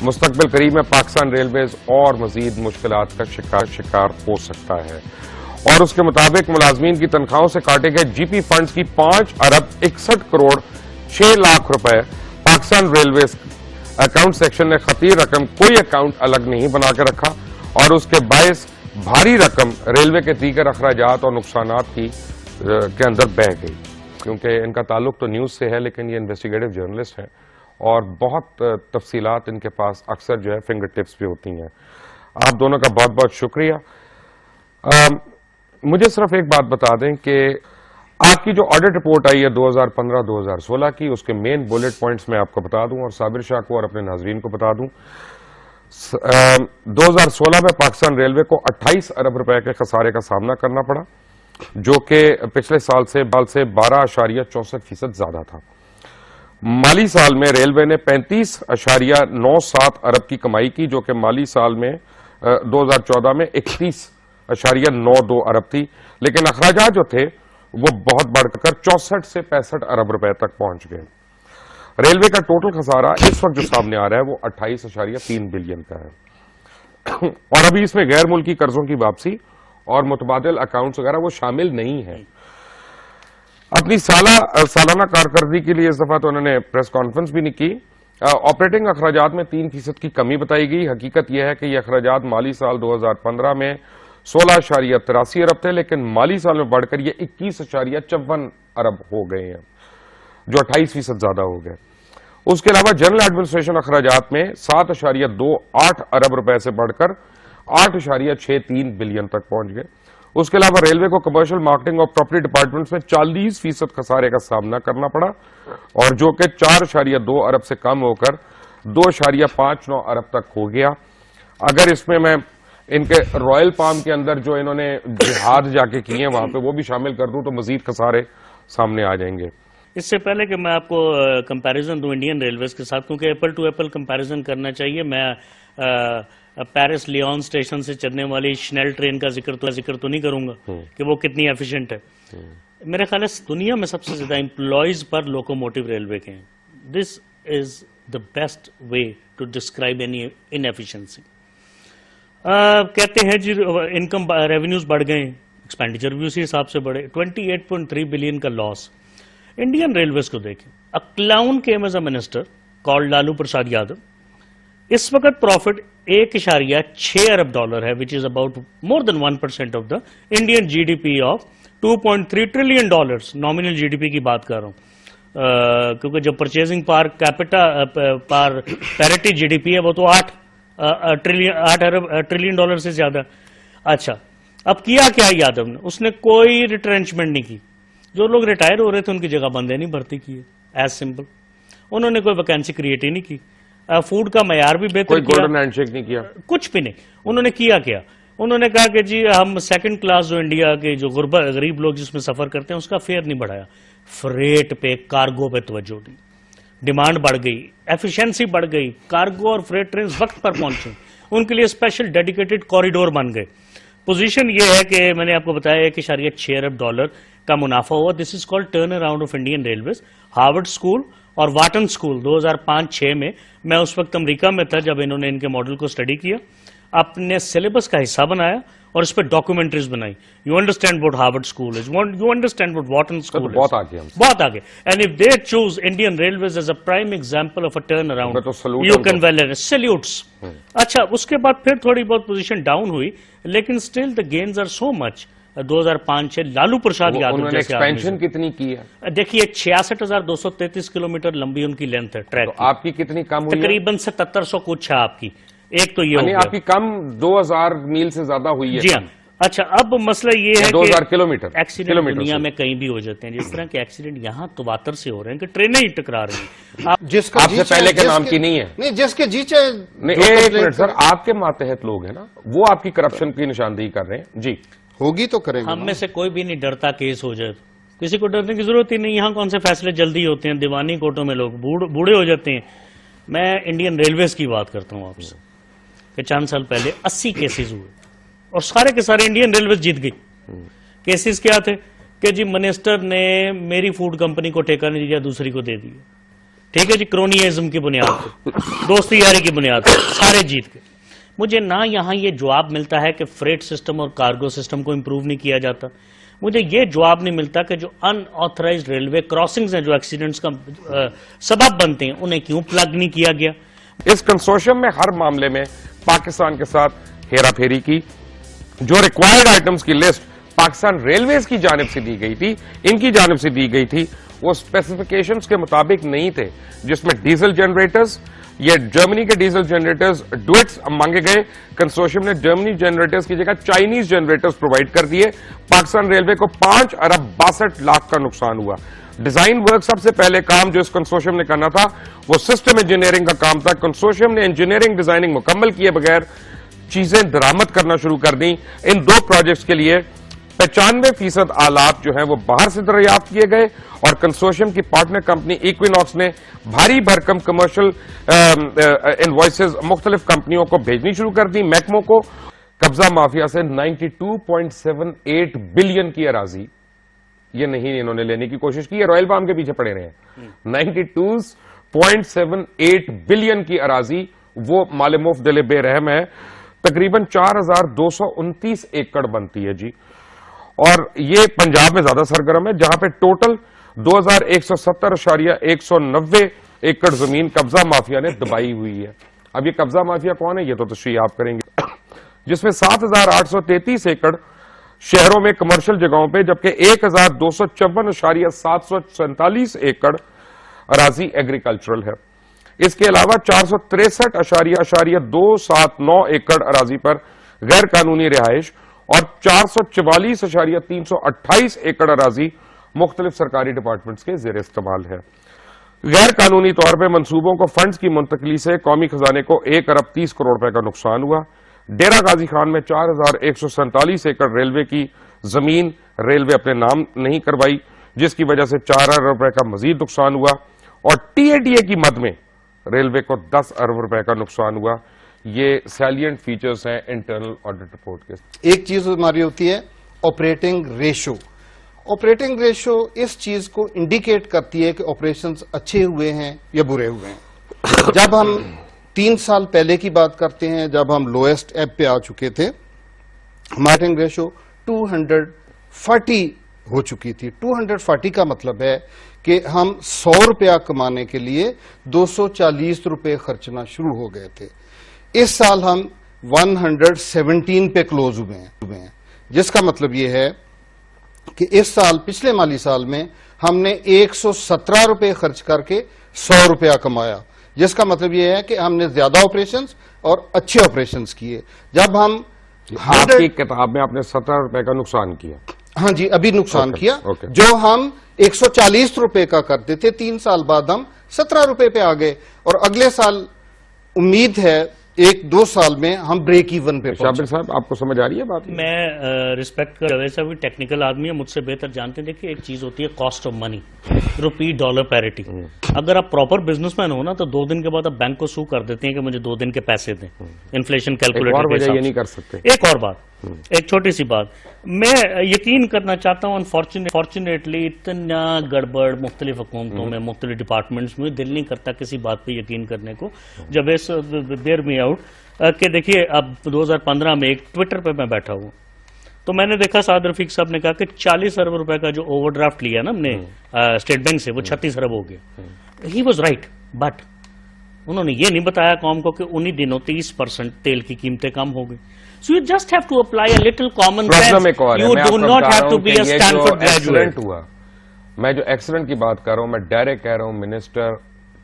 مستقبل قریب میں پاکستان ریلویز اور مزید مشکلات کا شکار ہو سکتا ہے. اور اس کے مطابق ملازمین کی تنخواہوں سے کاٹے گئے جی پی فنڈز کی 5 ارب 61 کروڑ 6 لاکھ روپے. پاکستان ریلویز اکاؤنٹ سیکشن نے خطیر رقم کوئی اکاؤنٹ الگ نہیں بنا کے رکھا اور اس کے باعث بھاری رقم ریلوے کے دیگر اخراجات اور نقصانات کے اندر بہہ گئی. کیونکہ ان کا تعلق تو نیوز سے ہے لیکن یہ انویسٹیگیٹو جرنلسٹ ہیں اور بہت تفصیلات ان کے پاس اکثر جو ہے فنگر ٹپس پہ ہوتی ہیں. آپ دونوں کا بہت بہت شکریہ. مجھے صرف ایک بات بتا دیں کہ آپ کی جو آڈٹ رپورٹ آئی ہے 2015-2016 کی، اس کے مین بلٹ پوائنٹس میں آپ کو بتا دوں اور صابر شاہ کو اور اپنے ناظرین کو بتا دوں. 2016 میں پاکستان ریلوے کو 28 ارب روپے کے خسارے کا سامنا کرنا پڑا، جو کہ پچھلے سال سے 12.64% زیادہ تھا. مالی سال میں ریلوے نے 35.97 ارب کی کمائی کی، جو کہ مالی سال میں 2014 میں 31.92 ارب تھی. لیکن اخراجات جو تھے وہ بہت بڑھ کر 64 سے 65 ارب روپے تک پہنچ گئے. ریلوے کا ٹوٹل خسارہ اس وقت جو سامنے آ رہا ہے وہ 28.3 بلین کا ہے اور ابھی اس میں غیر ملکی قرضوں کی واپسی اور متبادل اکاؤنٹس وغیرہ وہ شامل نہیں ہے. اپنی سالانہ کارکردگی کے لیے اس دفعہ تو انہوں نے پریس کانفرنس بھی نہیں کی. آپریٹنگ اخراجات میں 3% کی کمی بتائی گئی. حقیقت یہ ہے کہ یہ اخراجات مالی سال 2015 میں 16.83 ارب تھے، لیکن مالی سال میں بڑھ کر یہ 21.54 ارب ہو گئے ہیں، جو 28% زیادہ ہو گئے. اس کے علاوہ جنرل ایڈمنسٹریشن اخراجات میں 7.28 ارب روپے سے بڑھ کر 8.63 بلین تک پہنچ گئے. اس کے علاوہ ریلوے کو کمرشل مارکیٹنگ اور پراپرٹی ڈپارٹمنٹس میں 40% خسارے کا سامنا کرنا پڑا اور جو کہ 4.2 ارب سے کم ہو کر 2.59 ارب تک ہو گیا. اگر اس میں ان کے رائل پام کے اندر جو انہوں نے جہاد جا کے کیے ہیں وہاں پہ وہ بھی شامل کر دوں تو مزید خسارے سامنے آ جائیں گے. اس سے پہلے کہ میں آپ کو کمپیریزن دوں انڈین ریلویز کے ساتھ، کیونکہ ایپل ٹو ایپل کمپیریزن کرنا چاہیے، میں پیرس لیون اسٹیشن سے چلنے والی شنیل ٹرین کا ذکر تو نہیں کروں گا کہ وہ کتنی ایفیشینٹ ہے. میرے خیال ہے دنیا میں سب سے زیادہ امپلائیز پر لوکوموٹیو ریلوے کے ہیں. This is the best way to describe any inefficiency. کہتے ہیں جی انکم ریونیوز بڑھ گئے، ایکسپینڈیچر بھی اسی حساب سے بڑھے. 28.3 بلین کا لاس. انڈین ریلویز کو دیکھیں. A clown came as a minister called Lalu Prasad Yadav. اس وقت پروفٹ 1.6 ارب ڈالر ہے which is about more than 1% of the Indian GDP of 2.3 trillion dollars. Nominal G D P کی بات کر رہا ہوں کیونکہ جو پرچیزنگ پار کیپٹا پار پیرٹی جی ڈی پی ہے وہ تو 8 ٹریلین ڈالر سے زیادہ. اچھا اب کیا یادو نے؟ اس نے کوئی ریٹرینچمنٹ نہیں کی. جو لوگ ریٹائر ہو رہے تھے ان کی جگہ بندے نہیں بھرتی کی ہے، ایز سمپل. انہوں نے کوئی ویکینسی کریٹ ہی نہیں کی. فوڈ کا معیار بھی بہتر کیا، گولڈن ہینڈ شیک نہیں کیا، کچھ بھی نہیں. انہوں نے کیا انہوں نے کہا کہ جی ہم سیکنڈ کلاس جو انڈیا کے جو غریب لوگ جس میں سفر کرتے ہیں اس کا فیئر نہیں بڑھایا. فریٹ پہ کارگو پہ توجہ دی، ڈیمانڈ بڑھ گئی، ایفیشنسی بڑھ گئی، کارگو اور فریٹ ٹرینز وقت پر پہنچی، ان کے لیے اسپیشل ڈیڈیکیٹڈ کوریڈور بن گئے. پوزیشن یہ ہے کہ میں نے آپ کو بتایا 1.6 ارب ڈالر کا منافع ہوا. This is called turn around of Indian railways. Harvard school اور واٹن اسکول 2005-06 میں، میں اس وقت امریکہ میں تھا جب انہوں نے ان کے ماڈل کو اسٹڈی کیا، اپنے سلیبس کا حصہ بنایا اور اس پہ ڈاکومنٹریز بنائی. You understand what Harvard school is, you understand what Wharton school is. بہت آگے. And if they choose Indian railways as a prime example of a turn around, you can well salutes. اچھا اس کے بعد پھر تھوڑی بہت پوزیشن ڈاؤن ہوئی لیکن still the gains are so much. 2005 Lalu Prasad Yadav expansion کتنی کی ہے؟ دیکھیے 66,233 کلومیٹر لمبی ان کی لینتھ ہے ٹریک. آپ کی کتنی کم ہوئی؟ تقریباً 7700 کچھ ہے آپ کی. ایک تو یہ آپ کی کم 2000 میل سے زیادہ ہوئی ہے. جی ہاں. اچھا اب مسئلہ یہ ہے 2000 کلومیٹر. ایکسیڈنٹ دنیا میں کہیں بھی ہو جاتے ہیں، جس طرح کے ایکسیڈنٹ یہاں تواتر سے ہو رہے ہیں کہ ٹرینیں ہی ٹکرا رہی ہیں. آپ سے پہلے کے نام کی نہیں ہے. نہیں جس کے جی چاہے. ایک منٹ سر، آپ کے ماتحت لوگ ہیں نا وہ آپ کی کرپشن کی نشاندہی کر رہے ہیں. جی ہوگی تو کریں گے. ہم میں سے کوئی بھی نہیں ڈرتا کیس ہو جائے، کسی کو ڈرنے کی ضرورت ہی نہیں. یہاں کون سے فیصلے جلدی ہوتے ہیں، دیوانی کوٹوں میں لوگ بوڑھے ہو جاتے ہیں. میں انڈین ریلویز کی بات کرتا ہوں آپ سے کہ چند سال پہلے 80 کیسز ہوئے اور سارے کے سارے انڈین ریلویز جیت گئی. کیسز کیا تھے کہ جی منسٹر نے میری فوڈ کمپنی کو ٹھیکہ نہیں دیا، دوسری کو دے دیا. ٹھیک ہے جی، کرونیزم کی بنیاد پہ، دوستی یاری کی بنیاد پہ سارے جیت گئے. مجھے نہ یہاں یہ جواب ملتا ہے کہ فریٹ سسٹم اور کارگو سسٹم کو امپروو نہیں کیا جاتا. مجھے یہ جواب نہیں ملتا کہ جو ان آتھرائزڈ ریلوے کراسنگز ہیں جو ایکسیڈنٹس کا سبب بنتے ہیں انہیں کیوں پلگ نہیں کیا گیا. اس کنسورشیم میں ہر معاملے میں پاکستان کے ساتھ ہیرا پھیری کی. جو ریکوائرڈ آئٹمز کی لسٹ پاکستان ریلویز کی جانب سے دی گئی تھی، ان کی جانب سے دی گئی تھی، وہ اسپیسیفکیشنز کے مطابق نہیں تھے، جس میں ڈیزل جنریٹرز، یہ جرمنی کے ڈیزل جنریٹرز ڈویٹس مانگے گئے. کنسورشیم نے جرمنی جنریٹرز کی جگہ چائنیز جنریٹرز پرووائڈ کر دیے. پاکستان ریلوے کو 5 ارب 62 لاکھ کا نقصان ہوا. ڈیزائن ورک سب سے پہلے کام جو اس کنسورشیم نے کرنا تھا وہ سسٹم انجینئرنگ کا کام تھا. کنسورشیم نے انجینئرنگ ڈیزائننگ مکمل کیے بغیر چیزیں درآمد کرنا شروع کر دیں. ان 2 پروجیکٹس کے لیے 95% آلات جو ہیں وہ باہر سے دریافت کیے گئے اور کنسورشیم کی پارٹنر کمپنی ایکویناکس نے بھاری بھرکم کمرشل انوائسز مختلف کمپنیوں کو بھیجنی شروع کر دی. محکموں کو قبضہ مافیا سے 92.78 بلین کی اراضی یہ نہیں انہوں نے لینے کی کوشش کی ہے، رائل پام کے پیچھے پڑے رہے ہیں. 92.78 بلین کی اراضی وہ مال مفت دل بے رحم ہے. تقریباً 4229 ایکڑ بنتی ہے جی، اور یہ پنجاب میں زیادہ سرگرم ہے جہاں پہ ٹوٹل 2170.190 ایکڑ زمین قبضہ مافیا نے دبائی ہوئی ہے. اب یہ قبضہ مافیا کون ہے یہ تو تشریح آپ کریں گے. جس میں 7833 ایکڑ شہروں میں کمرشل جگہوں پہ، جبکہ 1254.747 ایکڑ اراضی ایگریکلچرل ہے. اس کے علاوہ 463.279 ایکڑ اراضی پر غیر قانونی رہائش اور 444.328 ایکڑ اراضی مختلف سرکاری ڈپارٹمنٹس کے زیر استعمال ہے. غیر قانونی طور پہ منصوبوں کو فنڈز کی منتقلی سے قومی خزانے کو 1 ارب 30 کروڑ روپے کا نقصان ہوا. ڈیرہ غازی خان میں 4147 ایکڑ ریلوے کی زمین ریلوے اپنے نام نہیں کروائی، جس کی وجہ سے 4 ارب روپے کا مزید نقصان ہوا. اور ٹی اے ڈی اے کی مد میں ریلوے کو 10 ارب روپے کا نقصان ہوا. یہ سیلینٹ فیچرز ہیں انٹرنل آڈٹ رپورٹ کے. ایک چیز ہماری ہوتی ہے آپریٹنگ ریشو. آپریٹنگ ریشو اس چیز کو انڈیکیٹ کرتی ہے کہ آپریشنز اچھے ہوئے ہیں یا برے ہوئے ہیں. جب ہم 3 سال پہلے کی بات کرتے ہیں، جب ہم لوئسٹ ایپ پہ آ چکے تھے، آپریٹنگ ریشو 240 ہو چکی تھی. 240 کا مطلب ہے کہ ہم 100 روپیہ کمانے کے لیے 240 روپے خرچنا شروع ہو گئے تھے. اس سال ہم 117 پہ کلوز ہوئے ہیں، جس کا مطلب یہ ہے کہ اس سال پچھلے مالی سال میں ہم نے 117 روپے خرچ کر کے 100 روپیہ کمایا، جس کا مطلب یہ ہے کہ ہم نے زیادہ آپریشنز اور اچھے آپریشنز کیے. جب ہم آپ کی کتاب میں آپ نے 17 روپے کا نقصان کیا. ہاں جی، ابھی نقصان کیا. جو ہم 140 روپے کا کرتے تھے 3 سال بعد ہم 17 روپے پہ آ گئے، اور اگلے سال امید ہے 1-2 سال میں ہم بریک ایون پہ. شابر صاحب آپ کو سمجھ آ رہی ہے بات؟ میں ریسپیکٹ کر ویسا بھی ٹیکنیکل آدمی ہے، مجھ سے بہتر جانتے ہیں. دیکھیے ایک چیز ہوتی ہے cost of money, rupee dollar parity. اگر آپ پراپر بزنس مین ہو نا تو 2 دن کے بعد آپ بینک کو سو کر دیتے ہیں کہ مجھے 2 دن کے پیسے دیں انفلیشن کیلکولیٹر کے حساب سے. نہیں کر سکتے. ایک اور بات، ایک چھوٹی سی بات میں یقین کرنا چاہتا ہوں، انفارچونیٹلی اتنا گڑبڑ مختلف حکومتوں میں مختلف ڈپارٹمنٹس میں دل نہیں کرتا کسی بات پہ یقین کرنے کو. جب اس دیر می آؤٹ کہ دیکھیے اب 2015 میں ایک ٹویٹر پہ میں بیٹھا ہوں تو میں نے دیکھا سعد رفیق صاحب نے کہا کہ 40 ارب روپے کا جو اوور ڈرافٹ لیا نا ہم نے اسٹیٹ بینک سے وہ 36 ارب ہو گیا. ہی واز رائٹ، بٹ انہوں نے یہ نہیں بتایا قوم کو کہ انہی دنوں 30% تیل کی قیمتیں کم ہو گئی. So you just have to apply a little common sense. You do not have to be a Stanford graduate. میں جو ایکسیڈنٹ کی بات کر رہا ہوں میں ڈائریکٹ کہہ رہا ہوں minister,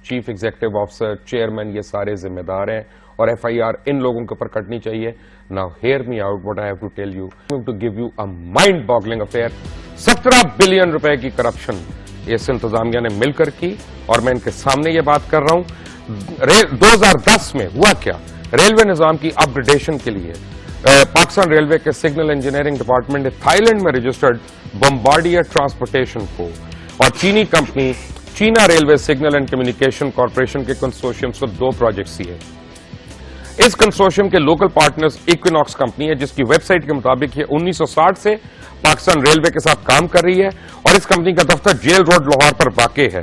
chief executive officer, chairman یہ سارے ذمہ دار ہیں اور ایف آئی آر ان لوگوں کے اوپر کٹنی چاہیے. Now hear me out what I have to tell you. I'm going to give you a mind boggling affair. 17 billion روپے کی کرپشن اس انتظامیہ نے مل کر کی اور میں ان کے سامنے یہ بات کر رہا ہوں. 2010 میں ہوا کیا، ریلوے نظام کی اپ گریڈیشن کے لیے پاکستان ریلوے کے سگنل انجینئرنگ ڈپارٹمنٹ نے تھائی لینڈ میں رجسٹرڈ بمبارڈیئر ٹرانسپورٹیشن کو اور چینی company China Railway Signal and Communication Corporation کے کنسورشیم سے 2 پروجیکٹس دیے. اس کنسورشیم کے لوکل پارٹنرز ایکویناکس کمپنی ہے جس کی ویب سائٹ کے مطابق یہ 1960 سے پاکستان ریلوے کے ساتھ کام کر رہی ہے اور اس کمپنی کا دفتر جیل روڈ لاہور پر واقع ہے.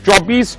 24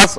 10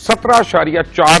17.4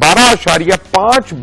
12.5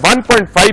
1.5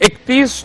31